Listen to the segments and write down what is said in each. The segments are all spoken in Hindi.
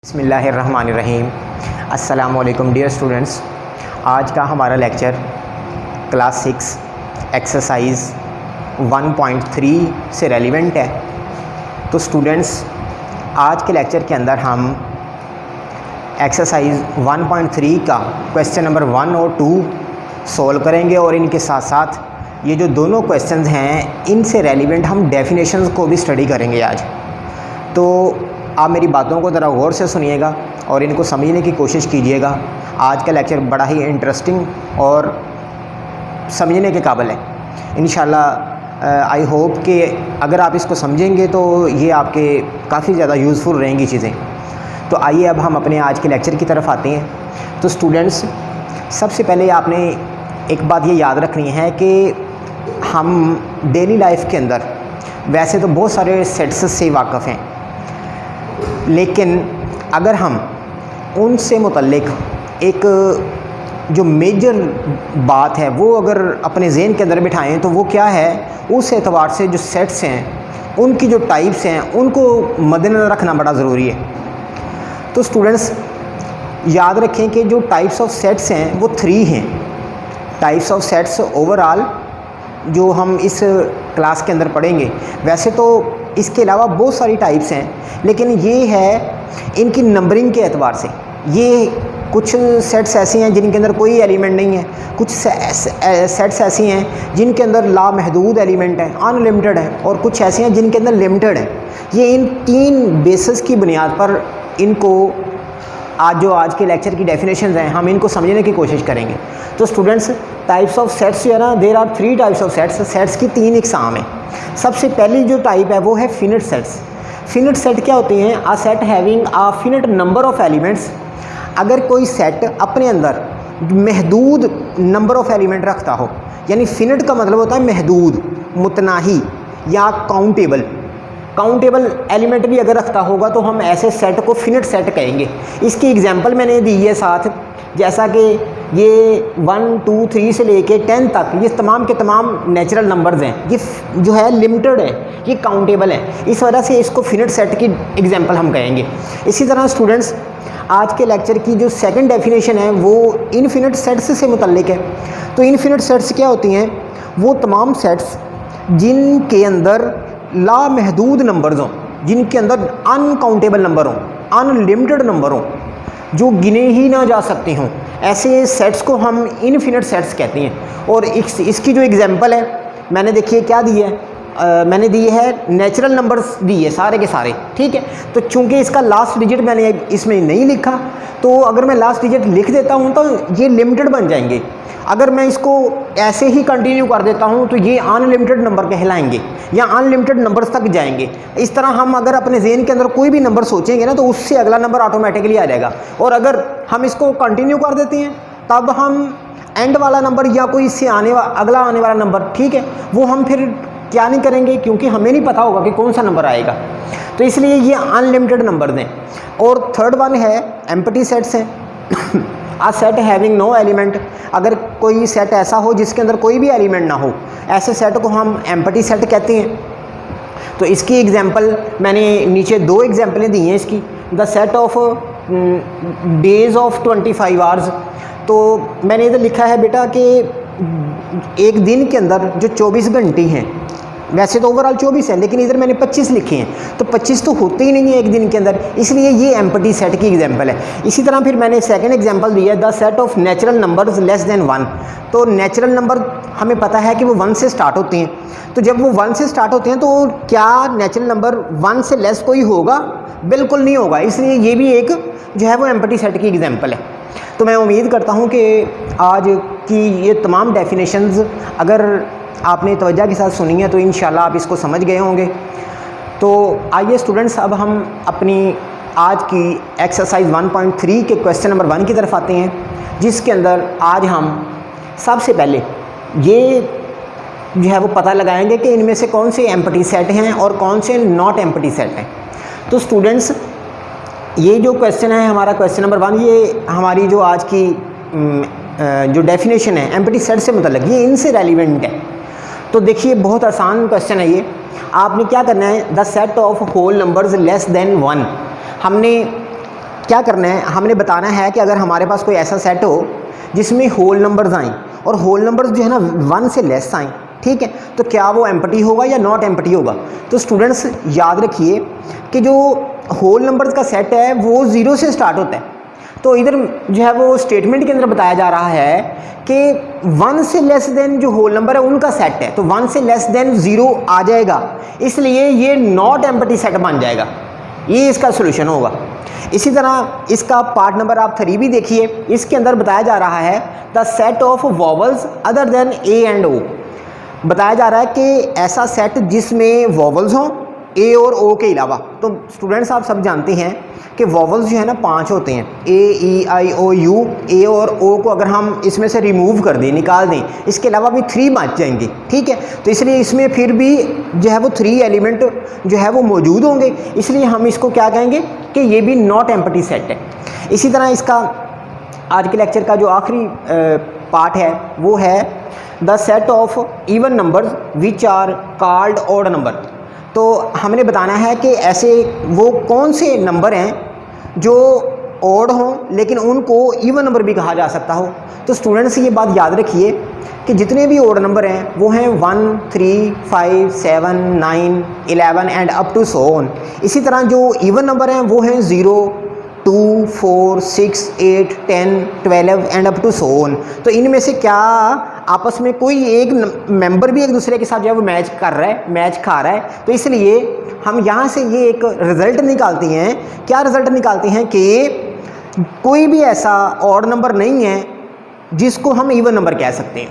बिस्मिल्लाहिर्रहमानिर्रहीम। अस्सलामुअलैकुम डियर स्टूडेंट्स। आज का हमारा लेक्चर क्लास 6 एक्सरसाइज 1.3 से रेलिवेंट है। तो स्टूडेंट्स, आज के लेक्चर के अंदर हम एक्सरसाइज 1.3 का क्वेश्चन नंबर 1 और 2 सॉल्व करेंगे और इनके साथ साथ ये जो दोनों क्वेश्चंस हैं इनसे रेलिवेंट हम डेफिनेशंस को भी स्टडी करेंगे आज। तो आप मेरी बातों को ज़रा गौर से सुनिएगा और इनको समझने की कोशिश कीजिएगा। आज का लेक्चर बड़ा ही इंटरेस्टिंग और समझने के काबिल है। इंशाल्लाह आई होप कि अगर आप इसको समझेंगे तो ये आपके काफ़ी ज़्यादा यूज़फुल रहेंगी चीज़ें। तो आइए अब हम अपने आज के लेक्चर की तरफ आते हैं। तो स्टूडेंट्स, सबसे पहले आपने एक बात ये याद रखनी है कि हम डेली लाइफ के अंदर वैसे तो बहुत सारे सेट्स से वाक़फ़ हैं, लेकिन अगर हम उनसे मुतल्लिक एक जो मेजर बात है वो अगर अपने ज़हन के अंदर बिठाएं तो वो क्या है, उस एतबार से जो सेट्स हैं उनकी जो टाइप्स हैं उनको मद्देनज़र रखना बड़ा ज़रूरी है। तो स्टूडेंट्स याद रखें कि जो टाइप्स ऑफ सेट्स हैं वो 3 हैं। टाइप्स ऑफ सेट्स ओवरऑल जो हम इस क्लास के अंदर पढ़ेंगे, वैसे तो इसके अलावा बहुत सारी टाइप्स हैं, लेकिन ये है इनकी नंबरिंग के एतबार से। ये कुछ सेट्स ऐसी हैं जिनके अंदर कोई एलिमेंट नहीं है, कुछ सेट्स ऐसी हैं जिनके अंदर लामहदूद एलिमेंट है, अनलिमिटेड है, और कुछ ऐसी हैं जिनके अंदर लिमिटेड है। ये इन 3 बेसिस की बुनियाद पर इनको आज के लेक्चर की डेफिनेशंस हैं हम इनको समझने की कोशिश करेंगे। तो स्टूडेंट्स, टाइप्स ऑफ सेट्स जो है ना, there are 3 types of sets. Sets की 3 इकसाम हैं। सबसे पहली जो टाइप है वो है फिनिट सेट्स। फिनिट सेट क्या होते हैं? A set having a finite number of elements. अगर कोई सेट अपने अंदर महदूद नंबर ऑफ एलिमेंट रखता हो, यानी फिनिट का मतलब होता है महदूद, मुतनाही या काउंटेबल। काउंटेबल एलिमेंट भी अगर रखता होगा तो हम ऐसे सेट को फिनिट सेट कहेंगे। इसकी एग्जांपल मैंने दी है साथ, जैसा कि ये 1, 2, 3 से लेके 10 तक ये तमाम के तमाम नेचुरल नंबर्स हैं। ये जो है लिमिटेड है, ये काउंटेबल है, इस वजह से इसको फिनिट सेट की एग्जांपल हम कहेंगे। इसी तरह स्टूडेंट्स, आज के लेक्चर की जो सेकंड डेफिनेशन है वो इनफिनिट सेट्स से मुतल्लिक है। तो इनफिनिट सेट्स क्या होती हैं? वो तमाम सेट्स जिनके अंदर लामहदूद नंबर्स हों, जिनके अंदर अनकाउंटेबल नंबर हों, अनलिमिटेड नंबर हों, जो गिने ही ना जा सकते हों, ऐसे सेट्स को हम इनफिनिट सेट्स कहते हैं। और इसकी जो एग्जांपल है मैंने देखिए क्या दी है, मैंने दी है नेचुरल नंबर्स दी है सारे के सारे, ठीक है। तो चूंकि इसका लास्ट डिजिट मैंने इसमें नहीं लिखा, तो अगर मैं लास्ट डिजिट लिख देता हूँ तो ये लिमिटेड बन जाएंगे। अगर मैं इसको ऐसे ही कंटिन्यू कर देता हूँ तो ये अनलिमिटेड नंबर कहलाएंगे या अनलिमिटेड नंबर्स तक जाएंगे। इस तरह हम अगर अपने ज़हन के अंदर कोई भी नंबर सोचेंगे ना तो उससे अगला नंबर ऑटोमेटिकली आ जाएगा। और अगर हम इसको कंटिन्यू कर देते हैं तब हम एंड वाला नंबर या कोई इससे अगला आने वाला नंबर, ठीक है, वो हम फिर क्या नहीं करेंगे, क्योंकि हमें नहीं पता होगा कि कौन सा नंबर आएगा। तो इसलिए ये अनलिमिटेड नंबर दें। और थर्ड वन है एम्प्टी सेट्स हैं। आ सेट हैविंग नो एलिमेंट। अगर कोई सेट ऐसा हो जिसके अंदर कोई भी एलिमेंट ना हो, ऐसे सेट को हम एम्प्टी सेट कहते हैं। तो इसकी एग्जांपल मैंने नीचे 2 एग्जांपलें दी हैं इसकी। The set of days of 25 hours. तो मैंने इधर लिखा है बेटा कि एक दिन के अंदर जो 24 घंटे हैं, वैसे तो ओवरऑल 24 है, लेकिन इधर मैंने 25 लिखे हैं, तो 25 तो होते ही नहीं है एक दिन के अंदर, इसलिए ये एम्प्टी सेट की एग्जांपल है। इसी तरह फिर मैंने सेकंड एग्जांपल दिया है the set of natural numbers less than 1। तो नेचुरल नंबर हमें पता है कि वो 1 से स्टार्ट होते हैं। तो जब वो 1 से स्टार्ट होते हैं तो क्या नेचुरल नंबर 1 से लेस कोई होगा? बिल्कुल नहीं होगा। इसलिए ये भी एक जो है वो एम्प्टी सेट की एग्जाम्पल है। तो मैं उम्मीद करता हूँ कि आज की ये तमाम डेफिनेशंस अगर आपने तवज्जो के साथ सुनी है तो इंशाल्लाह आप इसको समझ गए होंगे। तो आइए स्टूडेंट्स, अब हम अपनी आज की एक्सरसाइज 1.3 के क्वेश्चन नंबर 1 की तरफ आते हैं, जिसके अंदर आज हम सबसे पहले ये जो है वो पता लगाएंगे कि इनमें से कौन से एम्प्टी सेट हैं और कौन से नॉट एम्प्टी सेट हैं। तो स्टूडेंट्स, ये जो क्वेश्चन है हमारा क्वेश्चन नंबर 1, ये हमारी जो आज की जो डेफिनेशन है एम्प्टी सेट से मतलब ये इनसे रेलिवेंट है। तो देखिए बहुत आसान क्वेश्चन है ये। आपने क्या करना है, the set of whole numbers less than 1। हमने क्या करना है, हमने बताना है कि अगर हमारे पास कोई ऐसा सेट हो जिसमें होल नंबर्स आएँ और होल नंबर्स जो है ना 1 से लेस आएँ, ठीक है, तो क्या वो एम्प्टी होगा या नॉट एम्प्टी होगा। तो स्टूडेंट्स याद रखिए कि जो होल नंबर्स का सेट है वो 0 से स्टार्ट होता है। तो इधर जो है वो स्टेटमेंट के अंदर बताया जा रहा है कि 1 से लेस देन जो होल नंबर है उनका सेट है, तो 1 से लेस देन 0 आ जाएगा, इसलिए ये नॉट एम्प्टी सेट बन जाएगा। ये इसका सोल्यूशन होगा। इसी तरह इसका पार्ट नंबर आप 3 भी देखिए, इसके अंदर बताया जा रहा है the set of vowels other than A and O. बताया जा रहा है कि ऐसा सेट जिसमें वॉवल्स हों ए और ओ के अलावा। तो स्टूडेंट्स आप सब जानते हैं कि वॉवल्स जो है ना 5 होते हैं, ए ई आई ओ यू। ए और ओ को अगर हम इसमें से रिमूव कर दें, निकाल दें, इसके अलावा भी 3 बच जाएंगे, ठीक है। तो इसलिए इसमें फिर भी जो है वो 3 एलिमेंट जो है वो मौजूद होंगे, इसलिए हम इसको क्या कहेंगे कि ये भी नॉट एम्प्टी सेट है। इसी तरह इसका आज के लेक्चर का जो आखिरी पार्ट है वो है the set of even numbers which are called odd number. तो हमने बताना है कि ऐसे वो कौन से नंबर हैं जो ऑड हों लेकिन उनको इवन नंबर भी कहा जा सकता हो। तो स्टूडेंट्स ये बात याद रखिए कि जितने भी ऑड नंबर हैं वो हैं 1, 3, 5, 7, 9, 11 and up to so on. इसी तरह जो इवन नंबर हैं वो हैं 0, 2, 4, 6, 8, 10, 12 and up to so on. तो इनमें से क्या आपस में कोई एक मेंबर भी एक दूसरे के साथ जो है वो मैच कर रहा है, मैच खा रहा है। तो इसलिए हम यहाँ से ये एक रिज़ल्ट निकालते हैं। क्या रिज़ल्ट निकालते हैं कि कोई भी ऐसा ऑड नंबर नहीं है जिसको हम इवन नंबर कह सकते हैं।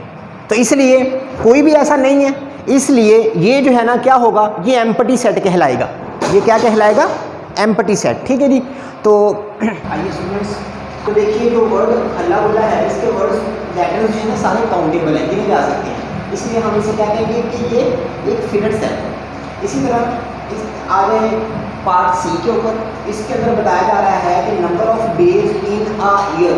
तो इसलिए कोई भी ऐसा नहीं है, इसलिए ये जो है ना क्या होगा, ये एम्प्टी सेट कहलाएगा। ये क्या कहलाएगा, एम्प्टी सेट, ठीक है जी। तो आइए स्टूडेंट्स, तो देखिए जो वर्ड हल्ला बोला है इसके वर्ड्स लेटर्स जो है ना सारे काउंटेबल हैं, गिने जा सकते हैं, इसलिए हम इसे क्या कहेंगे कि ये एक फिगर्ड सेट है। इसी तरह इस आगे पार्ट सी के ऊपर इसके अंदर बताया जा रहा है कि number of days in a year.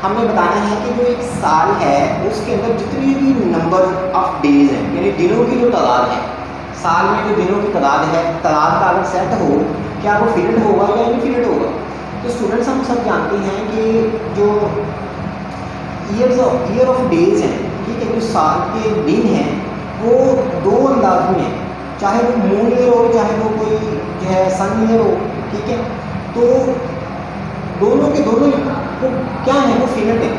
हमें बताना है कि जो एक साल है उसके अंदर जितने भी नंबर ऑफ डेज हैं यानी दिनों की जो तादाद है, साल में जो दिनों की तादाद है, तादाद का अगर सेट हो क्या वो फिगर्ड होगा या इनफिनिट होगा। तो स्टूडेंट्स हम सब जानते हैं कि जो ईयर ऑफ डेज हैं, ठीक है, जो साल के दिन हैं वो 2 अंदाज में, चाहे वो मून ईयर हो चाहे वो कोई जो है सन ईयर हो, ठीक है। तो दोनों के दोनों वो क्या है, वो फिगर्ड है।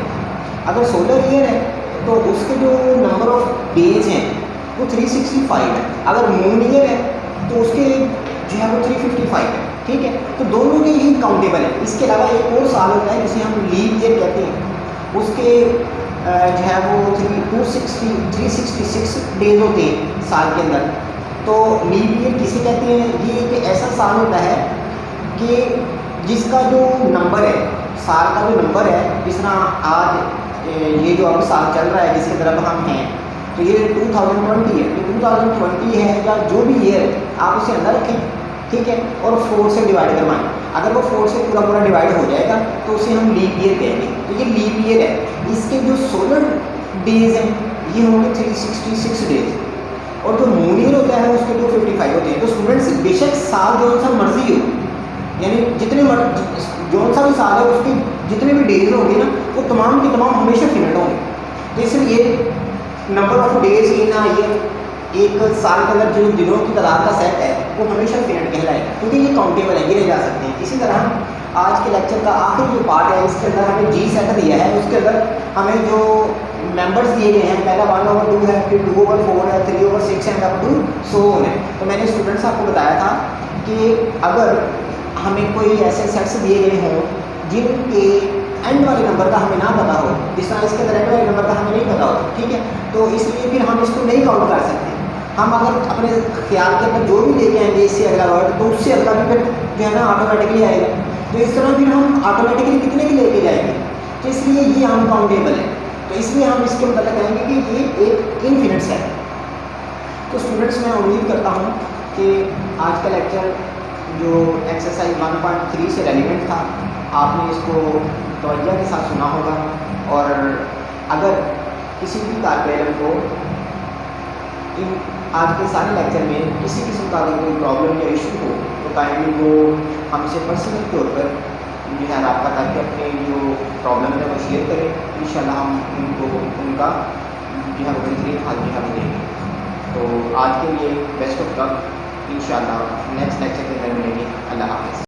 अगर सोलर ईयर है तो उसके जो नंबर ऑफ डेज हैं वो 365 है। अगर मून ईयर है तो उसके जो है वो 355 है, ठीक है। तो दोनों के ही काउंटेबल है। इसके अलावा एक और साल होता है जिसे हम लीप ईयर कहते हैं, उसके जो है वो 366 डेज होते हैं साल के अंदर। तो लीप ईयर किसे कहते हैं, ये एक ऐसा साल होता है कि जिसका जो नंबर है, साल का जो नंबर है, जिस तरह आज ये जो अब साल चल रहा है जिसकी तरफ हम हैं, तो ये 2020 है। तो 2020 है या जो भी ईयर आप उसे अंदर रखें, ठीक है, और 4 से डिवाइड करवाएं। अगर वो 4 से पूरा डिवाइड हो जाएगा तो उसे हम लीप ईयर कहेंगे। तो ये लीप ईयर है। इसके जो सोलर डेज हैं ये होंगे 366 डेज, और जो मून ईयर होता है उसके 255 होते हैं। तो स्टूडेंट्स बेशक साल जो सा मर्जी हो, यानी जितने जो सा भी साल है उसके जितने भी डेज होंगे ना वो तमाम के तमाम हमेशा फिनिट होंगे। तो इसलिए number of days in a year, एक साल के अंदर जो दिनों की तादाद का सेट है वो हमेशा फिनिट कहलाएगा, क्योंकि ये काउंटेबल है, गिने जा सकते हैं। इसी तरह आज के लेक्चर का आखिरी जो पार्ट है इसके अंदर हमें जी सेट दिया है, उसके अंदर हमें जो मेंबर्स दिए गए हैं, पहला 1/2 है, फिर 2/4 है, 3/6 and up to so on है। तो मैंने स्टूडेंट्स आपको बताया था कि अगर हमें कोई ऐसे सेट्स दिए गए हों जिनके एंड वाले नंबर का हमें ना पता हो, जिस तरह इसके अंदर एंड वाले नंबर का हमें नहीं पता हो, ठीक है, तो इसलिए फिर हम इसको नहीं काउंट कर सकते। हम अगर अपने ख्याल के अंदर जो भी लेके आएंगे इससे अगला वर्ड, तो उससे अगला भी फिर जो है ना ऑटोमेटिकली आएगा। तो इस तरह फिर हम ऑटोमेटिकली कितने की लेके जाएंगे, तो इसलिए ये अनकाउंटेबल है। तो इसलिए हम इसके मतलब कहेंगे कि ये एक इनफिनिट सेट है। तो स्टूडेंट्स मैं उम्मीद करता हूँ कि आज का लेक्चर जो एक्सरसाइज 1.3 से रेलिवेंट था, आपने इसको तवज्जो के साथ सुना होगा। और अगर किसी भी तालिब इल्म को इन आज के सारे लेक्चर में किसी किस्म का अगर कोई प्रॉब्लम या इशू हो तो काइंडली वो हमसे पर्सनल तौर पर ख्याल आपका, ताकि अपने जो प्रॉब्लम है वो शेयर करें। इंशाल्लाह हम उनको उनका जो है वो बेहतरीन हाल जो है वो देंगे। तो आज के लिए बेस्ट ऑफ लक, इंशाल्लाह नेक्स्ट लेक्चर के अंदर मिलेंगे। अल्लाह हाफ़िज़।